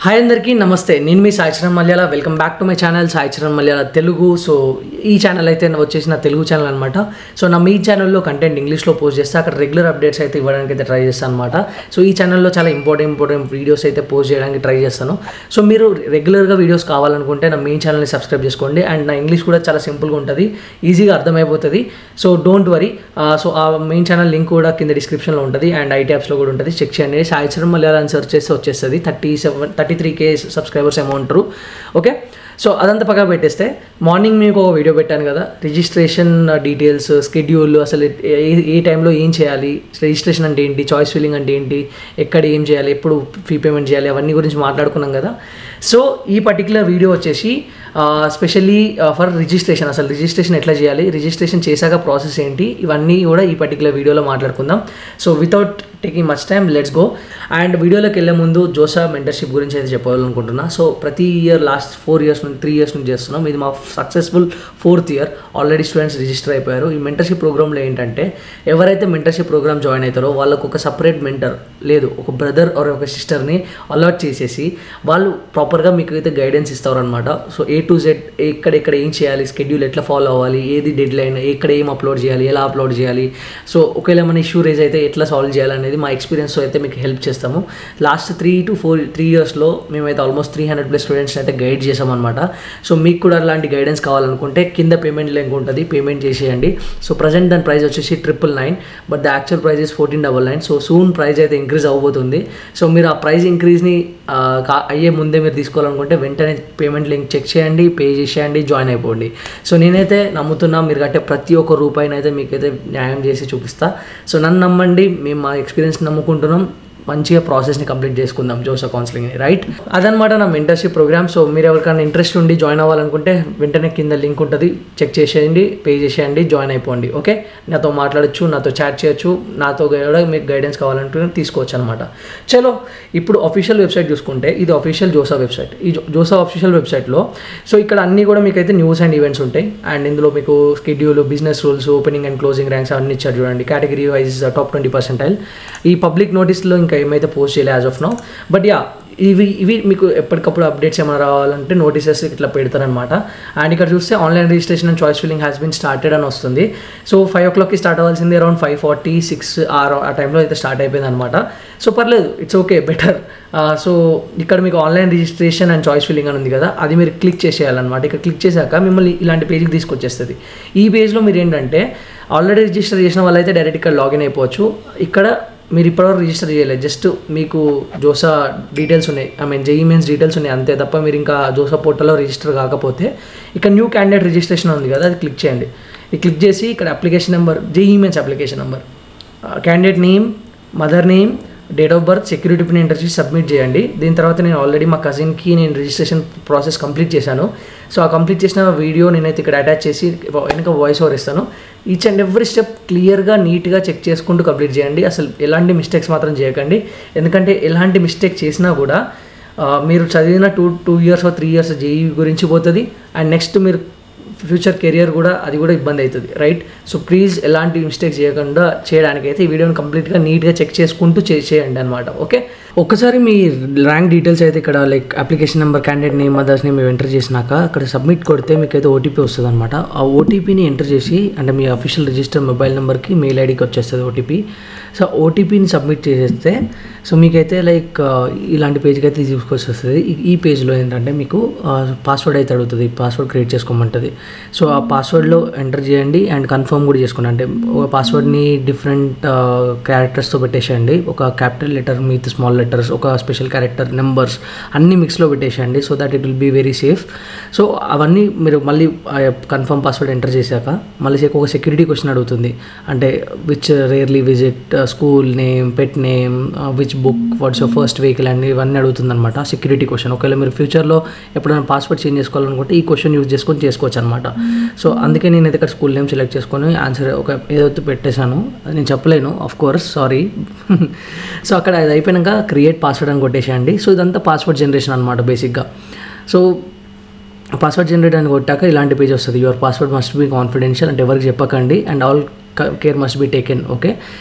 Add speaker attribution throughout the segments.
Speaker 1: Hi అందరికీ నమస్తే. నేను మీ Sai Charan Malyala. Welcome back to my channel Sai Charan Malyala Telugu. So ఈ ఛానల్ అయితే వచ్చేసి నా తెలుగు ఛానల్ అనమాట. సో నా మీ ఛానల్లో కంటెంట్ ఇంగ్లీష్లో పోస్ట్ చేస్తే అక్కడ రెగ్యులర్ అప్డేట్స్ అయితే ఇవ్వడానికి అయితే ట్రై చేస్తాను అనమాట. సో ఈ ఛానల్లో చాలా ఇంపార్టెంట్ వీడియోస్ అయితే పోస్ట్ చేయడానికి ట్రై చేస్తాను. సో మీరు రెగ్యులర్గా వీడియోస్ కావాలనుకుంటే నా మెయిన్ ఛానల్ని సబ్స్క్రైబ్ చేసుకోండి. అండ్ నా ఇంగ్లీష్ కూడా చాలా సింపుల్గా ఉంటుంది, ఈజీగా అర్థమైపోతుంది. So don't worry. సో ఆ మెయిన్ ఛానల్ లింక్ కూడా కింద డిస్క్రిప్షన్లో ఉంటుంది అండ్ ఐటీ యాప్స్లో కూడా ఉంటుంది. చెక్ చేయండి. సాయి చరణ్ మల్యాల అని సెర్చ్ చేస్తే వచ్చేస్తుంది. 33K సబ్స్క్రైబర్స్ ఏమో ఉంటారు. ఓకే, సో అదంతా పక్కన పెట్టేస్తే మార్నింగ్ మీకు ఒక వీడియో పెట్టాను కదా, రిజిస్ట్రేషన్ డీటెయిల్స్, స్కెడ్యూల్, అసలు ఏ టైంలో ఏం చేయాలి, రిజిస్ట్రేషన్ అంటే ఏంటి, చాయిస్ ఫిల్లింగ్ అంటే ఏంటి, ఎక్కడ ఏం చేయాలి, ఎప్పుడు ఫీ పేమెంట్ చేయాలి, అవన్నీ గురించి మాట్లాడుకున్నాం కదా. సో ఈ పర్టికులర్ వీడియో వచ్చేసి స్పెషల్లీ ఫర్ రిజిస్ట్రేషన్. అసలు రిజిస్ట్రేషన్ ఎట్లా చేయాలి, రిజిస్ట్రేషన్ చేశాక ప్రాసెస్ ఏంటి, ఇవన్నీ కూడా ఈ పర్టికులర్ వీడియోలో మాట్లాడుకుందాం. So without taking much time let's go. And వీడియోలోకి వెళ్ళే ముందు జోసా మెంటర్షిప్ గురించి అయితే చెప్పాలనుకుంటున్నా. సో ప్రతి ఇయర్ లాస్ట్ 3 years నుంచి చేస్తున్నాం. ఇది మా successful 4th year. Already students register అయిపోయారు. ఈ మెంటర్షిప్ ప్రోగ్రామ్లో ఏంటంటే ఎవరైతే మెంటర్షిప్ ప్రోగ్రామ్ జాయిన్ అవుతారో వాళ్ళకు ఒక సపరేట్ మెంటర్ లేదు, ఒక బ్రదర్ ఆర్ ఒక సిస్టర్ని అలాట్ చేసేసి వాళ్ళు ప్రాపర్గా మీకు అయితే గైడెన్స్ ఇస్తారనమాట. సో A to Z ఎక్కడ ఏం చేయాలి, స్కెడ్యూల్ ఎట్లా ఫాలో అవ్వాలి, ఏది డెడ్ లైన్, ఎక్కడ ఏం అప్లోడ్ చేయాలి, ఎలా అప్లోడ్ చేయాలి, సో ఒకవేళ మన ఇష్యూ రేజ్ అయితే ఎట్లా సాల్వ్ చేయాలనేది మా ఎక్స్పీరియన్స్తో అయితే మీకు హెల్ప్ చేస్తాము. లాస్ట్ 3 yearsలో మేమైతే ఆల్మోస్ట్ 300+ స్టూడెంట్స్ని అయితే గైడ్ చేసామన్నమాట. సో మీకు కూడా అలాంటి గైడెన్స్ కావాలనుకుంటే కింద పేమెంట్ లింక్ ఉంటుంది, పేమెంట్ చేసేయండి. సో ప్రజెంట్ దాని ప్రైస్ వచ్చేసి 999, but the actual price is 1499. So soon price అయితే ఇంక్రీజ్ అవ్వబోతుంది. సో మీరు ఆ ప్రైస్ ఇంక్రీజ్ని అయ్యే ముందే మీరు తీసుకోవాలనుకుంటే వెంటనే పేమెంట్ లింక్ చెక్ చేయండి, పే చేసేయండి, జాయిన్ అయిపోండి. సో నేనైతే నమ్ముతున్నా మీరు కట్టే ప్రతి ఒక్క రూపాయినైతే మీకైతే న్యాయం చేసి చూపిస్తా. సో నన్ను నమ్మండి, మేము మా ఎక్స్పీరియన్స్ నమ్ముకుంటున్నాం. మంచిగా ప్రాసెస్ని కంప్లీట్ చేసుకుందాం జోసా కౌన్సిలింగ్ని, రైట్? అదనమాట నా మెంటర్షిప్ ప్రోగ్రామ్. సో మీరు ఎవరికైనా ఇంట్రెస్ట్ ఉండి జాయిన్ అవ్వాలనుకుంటే వెంటనే కింద లింక్ ఉంటుంది, చెక్ చేసేయండి, పే చేసేయండి, జాయిన్ అయిపోండి. ఓకే, నాతో మాట్లాడచ్చు, నాతో చాట్ చేయొచ్చు, నాతో కూడా మీకు గైడెన్స్ కావాలంటే తీసుకోవచ్చు అనమాట. చలో ఇప్పుడు అఫీషియల్ వెబ్సైట్ చూసుకుంటే ఇది అఫీషియల్ జోసా వెబ్సైట్. ఈ జోసా అఫీషియల్ వెబ్సైట్లో సో ఇక్కడ అన్నీ కూడా మీకు అయితే న్యూస్ అండ్ ఈవెంట్స్ ఉంటాయి. అండ్ ఇందులో మీకు schedule, business rules, opening and closing ranks అన్ని ఇచ్చారు చూడండి. Category wise top 20%. ఈ పబ్లిక్ నోటీస్లో ఇంకా ఏమైతే పోస్ట్ చేయలే as of now. But yeah, ఇవి మీకు ఎప్పటికప్పుడు అప్డేట్స్ ఏమైనా రావాలంటే నోటీసెస్ ఇట్లా పెడతారనమాట. అండ్ ఇక్కడ చూస్తే online registration and choice filling has been started అని వస్తుంది. సో 5 o'clockకి స్టార్ట్ అవ్వాల్సింది అరౌండ్ 5:46 ఆ టైంలో అయితే స్టార్ట్ అయిపోయింది అనమాట. సో పర్లేదు, ఇట్స్ ఓకే, బెటర్. సో ఇక్కడ మీకు online registration and choice filling అని ఉంది కదా, అది మీరు క్లిక్ చేసేయాలన్నమాట. ఇక్కడ క్లిక్ చేశాక మిమ్మల్ని ఇలాంటి పేజ్కి తీసుకొచ్చేస్తుంది. ఈ పేజ్లో మీరు ఏంటంటే ఆల్రెడీ రిజిస్టర్ చేసిన వాళ్ళైతే డైరెక్ట్ ఇక్కడ లాగిన్ అయిపోవచ్చు. ఇక్కడ మీరు ఇప్పటివరకు రిజిస్టర్ చేయలేదు, జస్ట్ మీకు జోసా డీటెయిల్స్ ఉన్నాయి, JEE మెయిన్స్ డీటెయిల్స్ ఉన్నాయి అంతే తప్ప మీరు ఇంకా జోసా పోర్టల్లో రిజిస్టర్ కాకపోతే ఇక్కడ న్యూ క్యాండిడేట్ రిజిస్ట్రేషన్ ఉంది కదా, అది క్లిక్ చేయండి. ఇది క్లిక్ చేసి ఇక్కడ application number, JEE mains application number, candidate name, mother name, date of birth, security pin enter చేసి సబ్మిట్ చేయండి. దీని తర్వాత నేను ఆల్రెడీ మా కజిన్కి నేను రిజిస్ట్రేషన్ ప్రాసెస్ కంప్లీట్ చేశాను. సో ఆ కంప్లీట్ చేసిన వీడియో నేనైతే ఇక్కడ అటాచ్ చేసి వెనక వాయిస్ ఓవర్ ఇస్తాను. ఈచ్ అండ్ ఎవ్రీ స్టెప్ క్లియర్గా నీట్గా చెక్ చేసుకుంటూ కంప్లీట్ చేయండి. అసలు ఎలాంటి మిస్టేక్స్ మాత్రం చేయకండి. ఎందుకంటే ఎలాంటి మిస్టేక్ చేసినా కూడా మీరు చదివిన 2 years or 3 years JEE గురించి పోతుంది. అండ్ నెక్స్ట్ మీరు ఫ్యూచర్ కెరియర్ కూడా అది కూడా ఇబ్బంది అవుతుంది, రైట్? సో ప్లీజ్ ఎలాంటి మిస్టేక్స్ చేయకుండా చేయడానికైతే ఈ వీడియోని కంప్లీట్గా నీట్గా చెక్ చేసుకుంటూ చేయండి అనమాట. ఓకే, ఒక్కసారి మీ ర్యాంక్ డీటెయిల్స్ అయితే ఇక్కడ like application number, candidate name, mother's name enter చేసినాక అక్కడ సబ్మిట్ కొడితే మీకు అయితే OTP వస్తుంది అనమాట. ఆ OTPని ఎంటర్ చేసి అంటే మీ అఫీషియల్ రిజిస్టర్ మొబైల్ నెంబర్కి, మెయిల్ ఐడికి వచ్చేస్తుంది OTP. సో OTPని సబ్మిట్ చేసేస్తే సో మీకైతే లైక్ ఇలాంటి పేజ్కి అయితే తీసుకొచ్చేస్తుంది. ఈ పేజ్లో ఏంటంటే మీకు పాస్వర్డ్ అయితే అడుగుతుంది, పాస్వర్డ్ క్రియేట్ చేసుకోమంటుంది. సో ఆ పాస్వర్డ్లో ఎంటర్ చేయండి అండ్ కన్ఫర్మ్ కూడా చేసుకోండి. అంటే ఒక పాస్వర్డ్ని డిఫరెంట్ క్యారెక్టర్స్తో పెట్టేసేయండి. ఒక క్యాపిటల్ లెటర్, మిగతా స్మాల్ లెటర్స్, ఒక స్పెషల్ క్యారెక్టర్, నెంబర్స్ అన్నీ మిక్స్లో పెట్టేసేయండి. So that it will be very safe. So అవన్నీ మీరు మళ్ళీ కన్ఫర్మ్ పాస్వర్డ్ ఎంటర్ చేశాక మళ్ళీ ఒక సెక్యూరిటీ క్వశ్చన్ అడుగుతుంది. అంటే which rarely visit, school name, pet name, which book, what's your first vehicle and ఇవన్నీ అడుగుతుంది అనమాట. Security question. ఒకవేళ మీరు ఫ్యూచర్లో ఎప్పుడైనా పాస్వర్డ్ చేంజ్ చేసుకోవాలనుకుంటే ఈ క్వశ్చన్ యూజ్ చేసుకొని చేసుకోవచ్చు అనమాట. సో అందుకే నేను ఇక్కడ స్కూల్ నేమ్ సెలెక్ట్ చేసుకొని ఆన్సర్ ఏదైతే పెట్టేశాను, నేను చెప్పలేను ఆఫ్ కోర్స్, సారీ. సో అక్కడ అది అయిపోయాక క్రియేట్ పాస్వర్డ్ అని కొట్టేసేయండి. సో ఇదంతా పాస్వర్డ్ జనరేషన్ అనమాట బేసిక్గా. సో పాస్వర్డ్ జనరేట్ అని కొట్టాక ఇలాంటి పేజ్ వస్తుంది. Your password must be confidential అంటే ఎవరికి చెప్పకండి. And all care must be taken. Okay,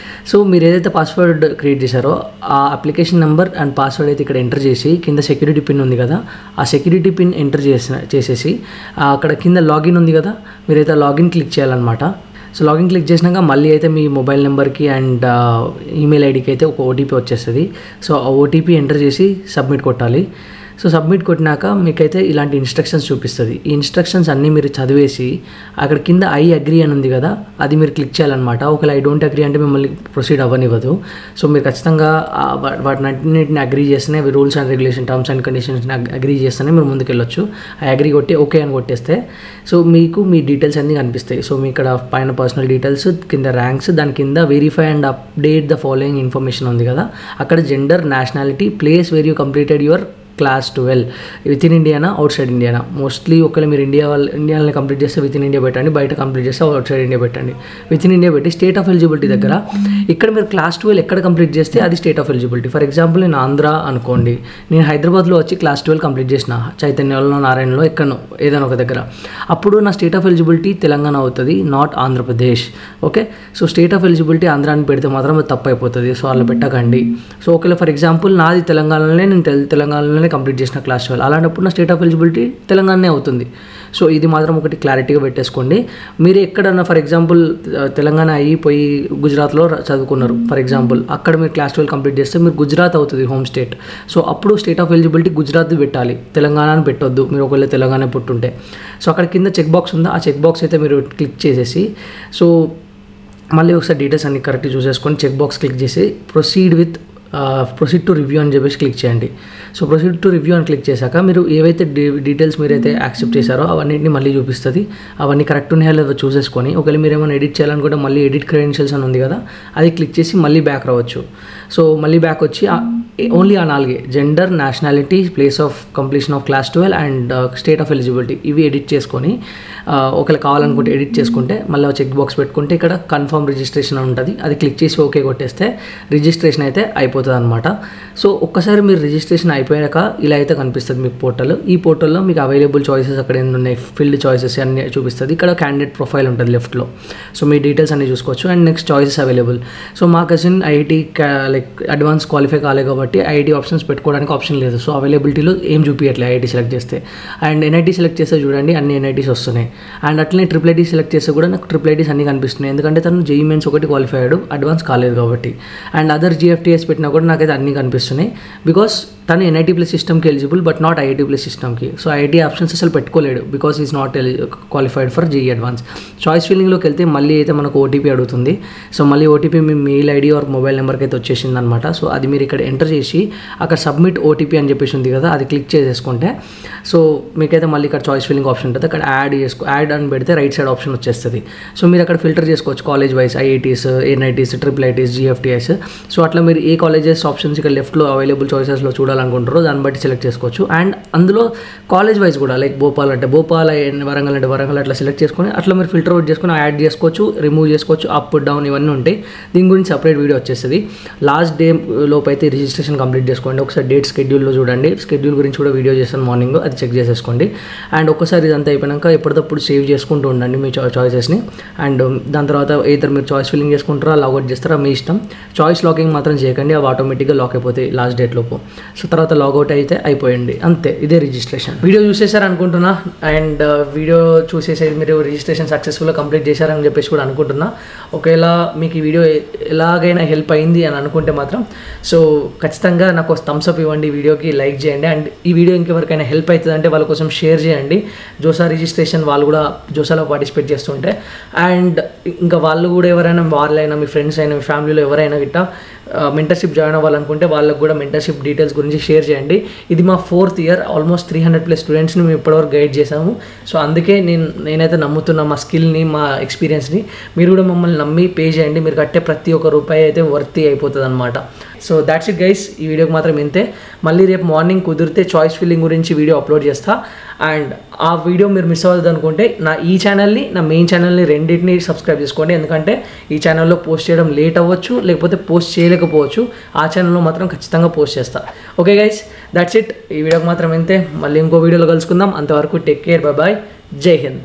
Speaker 1: so మీరు ఏదైతే పాస్వర్డ్ క్రియేట్ చేశారో ఆ అప్లికేషన్ నెంబర్ అండ్ పాస్వర్డ్ అయితే ఇక్కడ ఎంటర్ చేసి కింద సెక్యూరిటీ పిన్ ఉంది కదా, ఆ సెక్యూరిటీ పిన్ ఎంటర్ చేసేసి అక్కడ కింద లాగిన్ ఉంది కదా, మీరైతే లాగిన్ క్లిక్ చేయాలన్నమాట. సో లాగిన్ క్లిక్ చేసినాక మళ్ళీ అయితే మీ మొబైల్ నెంబర్కి అండ్ ఈమెయిల్ ఐడికి అయితే ఒక ఓటీపీ వచ్చేస్తుంది. సో ఆ ఓటీపీ ఎంటర్ చేసి సబ్మిట్ కొట్టాలి. సో సబ్మిట్ కొట్టినాక మీకైతే ఇలాంటి ఇన్స్ట్రక్షన్స్ చూపిస్తుంది. ఈ ఇన్స్ట్రక్షన్స్ అన్నీ మీరు చదివేసి అక్కడ కింద ఐ అగ్రీ అని ఉంది కదా, అది మీరు క్లిక్ చేయాలన్నమాట. ఒకవేళ ఐ డోంట్ అగ్రీ అంటే మిమ్మల్ని ప్రొసీడ్ అవ్వనివ్వదు. సో మీరు ఖచ్చితంగా వాటిని అన్నింటిని అగ్రీ చేస్తేనే rules and regulation terms and కండిషన్స్ని అగ్రీ చేస్తేనే మీరు ముందుకు వెళ్ళొచ్చు. ఐ అగ్రీ కొట్టి ఓకే అని కొట్టేస్తే సో మీకు మీ డీటెయిల్స్ అన్నీ కనిపిస్తాయి. సో మీ ఇక్కడ పైన పర్సనల్ డీటెయిల్స్, కింద ర్యాంక్స్, దాని కింద verify and update the following information ఉంది కదా, అక్కడ gender, nationality, place where you completed your class 12 with in Indiana out side Indiana. Mostly ఒకవేళ మీరు ఇండియాలో కంప్లీట్ చేస్తే విత్ ఇన్ ఇండియా పెట్టండి, బయట కంప్లీట్ చేస్తే అవుట్ సైడ్ ఇండియా పెట్టండి. విత్ ఇన్ ఇండియా పెట్టి స్టేట్ ఆఫ్ ఎలిజిబిలిటీ దగ్గర ఇక్కడ మీరు క్లాస్ 12 ఎక్కడ కంప్లీట్ చేస్తే అది state of eligibility. For example నేను ఆంధ్ర అనుకోండి, నేను హైదరాబాద్లో వచ్చి క్లాస్ 12 కంప్లీట్ చేసిన, చైతన్యలో, నారాయణలో, ఎక్కడో ఏదైనా ఒక దగ్గర, అప్పుడు నా స్టేట్ ఆఫ్ ఎలిజిబిలిటీ తెలంగాణ అవుతుంది, not Andhra Pradesh. Okay, so state of eligibility Andhra అని పెడితే మాత్రం అది తప్పు అయిపోతుంది. సో అలా పెట్టకండి. సో ఒకవేళ ఫర్ ఎగ్జాంపుల్ నాది తెలంగాణలోనే, నేను తెలంగాణలోనే కంప్లీట్ చేసిన క్లాస్ 12, అలాంటప్పుడు నా స్టేట్ ఆఫ్ ఎలిజిబిలిటీ తెలంగాణనే అవుతుంది. సో ఇది మాత్రం ఒకటి క్లారిటీగా పెట్టేసుకోండి. మీరు ఎక్కడన్నా ఫర్ ఎగ్జాంపుల్ తెలంగాణ అయిపోయి గుజరాత్లో చదువుకున్నారు ఫర్ ఎగ్జాంపుల్, అక్కడ మీరు క్లాస్ 12 కంప్లీట్ చేస్తే మీరు గుజరాత్ అవుతుంది హోమ్ స్టేట్. సో అప్పుడు స్టేట్ ఆఫ్ ఎలిజిబిలిటీ గుజరాత్ పెట్టాలి, తెలంగాణ అని పెట్టొద్దు మీరు ఒకవేళ తెలంగాణ పుట్టుంటే. సో అక్కడ కింద చెక్ బాక్స్ ఉందా, ఆ చెక్ బాక్స్ అయితే మీరు క్లిక్ చేసేసి సో మళ్ళీ ఒకసారి డీటెయిల్స్ అన్ని కరెక్ట్గా చూసేసుకొని చెక్ బాక్స్ క్లిక్ చేసి ప్రొసీడ్ టు రివ్యూ అని చెప్పేసి క్లిక్ చేయండి. సో ప్రొసీడ్ టు రివ్యూ అని క్లిక్ చేశాక మీరు ఏవైతే డీటెయిల్స్ మీరైతే యాక్సెప్ట్ చేశారో అవన్నింటినీ మళ్ళీ చూపిస్తుంది. అవన్నీ కరెక్ట్ ఉన్నాయో లేదో చూసేసుకొని ఒకవేళ మీరు ఏమైనా ఎడిట్ చేయాలనుకుంటే మళ్ళీ ఎడిట్ క్రెడెన్షియల్స్ అని ఉంది కదా, అది క్లిక్ చేసి మళ్ళీ బ్యాక్ రావచ్చు. సో మళ్ళీ బ్యాక్ వచ్చి ఓన్లీ ఆ 4 gender, nationality, place of completion of class 12 and state of eligibility ఇవి ఎడిట్ చేసుకొని ఒకవేళ కావాలనుకుంటే ఎడిట్ చేసుకుంటే మళ్ళీ చెక్ బాక్స్ పెట్టుకుంటే ఇక్కడ కన్ఫర్మ్ రిజిస్ట్రేషన్ అని ఉంటుంది, అది క్లిక్ చేసి ఓకే కొట్టేస్తే రిజిస్ట్రేషన్ అయితే అయిపోతుంది అనమాట. సో ఒక్కసారి మీరు రిజిస్ట్రేషన్ అయిపోయాక ఇలా అయితే కనిపిస్తుంది మీకు పోర్టల్. ఈ పోర్టల్లో మీకు అవైలబుల్ చాయిసెస్ అక్కడ ఎన్ని ఉన్నాయి, ఫిల్డ్ చాయిసెస్ అన్నీ చూపిస్తుంది. ఇక్కడ క్యాండిడేట్ ప్రొఫైల్ ఉంటుంది లెఫ్ట్లో. సో మీ డీటెయిల్స్ అన్నీ చూసుకోవచ్చు and next choices available. So మా cousin IIT like advance qualify కాలేదు కాబట్టి ఐఐటీ ఆప్షన్స్ పెట్టుకోవడానికి ఆప్షన్ లేదు. సో అవైలబిలిటీలో ఏం చూపించట్లేదు ఐఐటీ సెలెక్ట్ చేస్తే. అండ్ ఎన్ఐటీ సెలెక్ట్ చేస్తే చూడండి అన్ని ఎన్ఐటీస్ వస్తున్నాయి. అండ్ అట్లనే ట్రిపుల్ ఐటీ సెలెక్ట్ చేస్తే కూడా నాకు ట్రిపుల్ ఐటీస్ అన్ని కనిపిస్తున్నాయి, ఎందుకంటే తను జేఈఈ మెయిన్స్ ఒకటి క్వాలిఫై అయ్యాడు, అడ్వాన్స్ కాలేదు కాబట్టి. అండ్ అదర్ జిఎఫ్టీఎస్ పెట్టినా కూడా నాకైతే అన్ని కనిపిస్తున్నాయి, బికాస్ తను ఎన్ఐటీ ప్లస్ సిస్టమ్కి eligible but not IIT plus సిస్టమ్కి. సో ఐఐటీ ఆప్షన్స్ అసలు పెట్టుకోలేడు because is not qualified for JEE advance. Choice ఫిల్లింగ్లోకి వెళ్తే మళ్ళీ అయితే మనకు ఓటీపీ అడుగుతుంది. సో మళ్ళీ ఓటీపీ మీ మెయిల్ ఐడి ఆర్ మొబైల్ నెంబర్కి అయితే వచ్చేసింది అనమాట. సో అది మీరు ఇక్కడ ఎంటర్ చేసి అక్కడ సబ్మిట్ ఓటీపీ అని చెప్పేసి ఉంది కదా, అది క్లిక్ చేసేసుకుంటే సో మీకైతే మళ్ళీ ఇక్కడ చాయిస్ ఫిల్లింగ్ ఆప్షన్ ఉంటుంది, అక్కడ యాడ్ అని పెడితే రైట్ సైడ్ ఆప్షన్ వచ్చేస్తుంది. సో మీరు అక్కడ ఫిల్టర్ చేసుకోవచ్చు college wise, IITs, NITs, triple ITs, జిఎఫ్టీఎస్. So అట్లా మీరు ఏ కాలేజెస్ ఆప్షన్స్ ఇక్కడ లెఫ్ట్లో అవైలబుల్ చాయిసెస్లో చూడాలనుకుంటారో దాన్ని బట్టి సెలెక్ట్ చేసుకోవచ్చు. అండ్ అందులో కాలేజ్ వైజ్ కూడా లైక్ భోపాల్ అంటే భోపాల్, వరంగల్ అంటే వరంగల్ అట్లా సెలెక్ట్ చేసుకొని అట్లా మీరు ఫిల్టర్ అవుట్ చేసుకొని యాడ్ చేసుకోవచ్చు, రిమూవ్ చేసుకోవచ్చు, అప్ డౌన్ ఇవన్నీ ఉంటాయి. దీని గురించి సపరేట్ వీడియో వచ్చేస్తుంది. లాస్ట్ డే లోపు అయితే రిజిస్ట్రేషన్ కంప్లీట్ చేసుకోండి. ఒకసారి డేట్ షెడ్యూల్లో చూడండి, షెడ్యూల్ గురించి కూడా వీడియో చేస్తాను మార్నింగ్, అది చెక్ చేసేసుకోండి. అండ్ ఒకసారి ఇదంతా అయిపోయాక ఎప్పటికప్పుడు సేవ్ చేసుకుంటూ ఉండండి మీ చాయిసెస్ని. అండ్ దాని తర్వాత ఏదైతే మీరు చాయిస్ ఫిల్లింగ్ చేసుకుంటారా లాగౌట్ చేస్తారా మీ ఇష్టం. చాయిస్ లాకింగ్ మాత్రం చేయకండి, అవి ఆటోమేటిక్గా లాక్ అయిపోతాయి లాస్ట్ డేట్ లోపు. సో తర్వాత లాగౌట్ అయితే అయిపోయింది, అంతే. ఇదే రిజిస్ట్రేషన్. వీడియో చూసేసారు అనుకుంటున్నా. అండ్ వీడియో చూసేసి మీరు రిజిస్ట్రేషన్ సక్సెస్ఫుల్గా కంప్లీట్ చేశారని చెప్పేసి కూడా అనుకుంటున్నా. ఒకవేళ మీకు ఈ వీడియో ఎలాగైనా హెల్ప్ అయింది అని అనుకుంటే మాత్రం సో ఖచ్చితంగా నాకు థమ్స్ అప్ ఇవ్వండి, వీడియోకి లైక్ చేయండి. అండ్ ఈ వీడియో ఇంకెవరికైనా హెల్ప్ అవుతుందంటే వాళ్ళ కోసం షేర్ చేయండి. జోసా రిజిస్ట్రేషన్ వాళ్ళు కూడా జోసాలో పార్టిసిపేట్ చేస్తుంటే అండ్ ఇంకా వాళ్ళు కూడా ఎవరైనా వాళ్ళైనా మీ ఫ్రెండ్స్ అయినా మీ ఫ్యామిలీలో ఎవరైనా గిట్ట మెంటర్షిప్ జాయిన్ అవ్వాలనుకుంటే వాళ్ళకు కూడా మెంటర్షిప్ డీటెయిల్స్ గురించి షేర్ చేయండి. ఇది మా 4th ఇయర్, ఆల్మోస్ట్ 300+ స్టూడెంట్స్ని మేము ఇప్పటివరకు గైడ్ చేసాము. సో అందుకే నేనైతే నమ్ముతున్నా మా స్కిల్ని, మా ఎక్స్పీరియన్స్ని. మీరు కూడా మమ్మల్ని నమ్మి పే చేయండి, మీరు కట్టే ప్రతి ఒక్క రూపాయి అయితే వర్తీ అయిపోతుంది అనమాట. సో దాట్స్ ఇట్ గైస్, ఈ వీడియోకి మాత్రం ఇంతే. మళ్ళీ రేపు మార్నింగ్ కుదిరితే చాయిస్ ఫిల్లింగ్ గురించి వీడియో అప్లోడ్ చేస్తా. అండ్ ఆ వీడియో మీరు మిస్ అవ్వద్దు అనుకుంటే నా ఈ ఛానల్ని, నా మెయిన్ ఛానల్ని రెండింటిని సబ్స్క్రైబ్ చేసుకోండి. ఎందుకంటే ఈ ఛానల్లో పోస్ట్ చేయడం లేట్ అవ్వచ్చు, లేకపోతే పోస్ట్ చేయలేకపోవచ్చు. ఆ ఛానల్లో మాత్రం ఖచ్చితంగా పోస్ట్ చేస్తా. ఓకే గైస్, దాట్స్ ఇట్, ఈ వీడియోకి మాత్రం ఇంతే. మళ్ళీ ఇంకో వీడియోలో కలుసుకుందాం. అంతవరకు టేక్ కేర్, బాయ్ బాయ్, జై హింద్.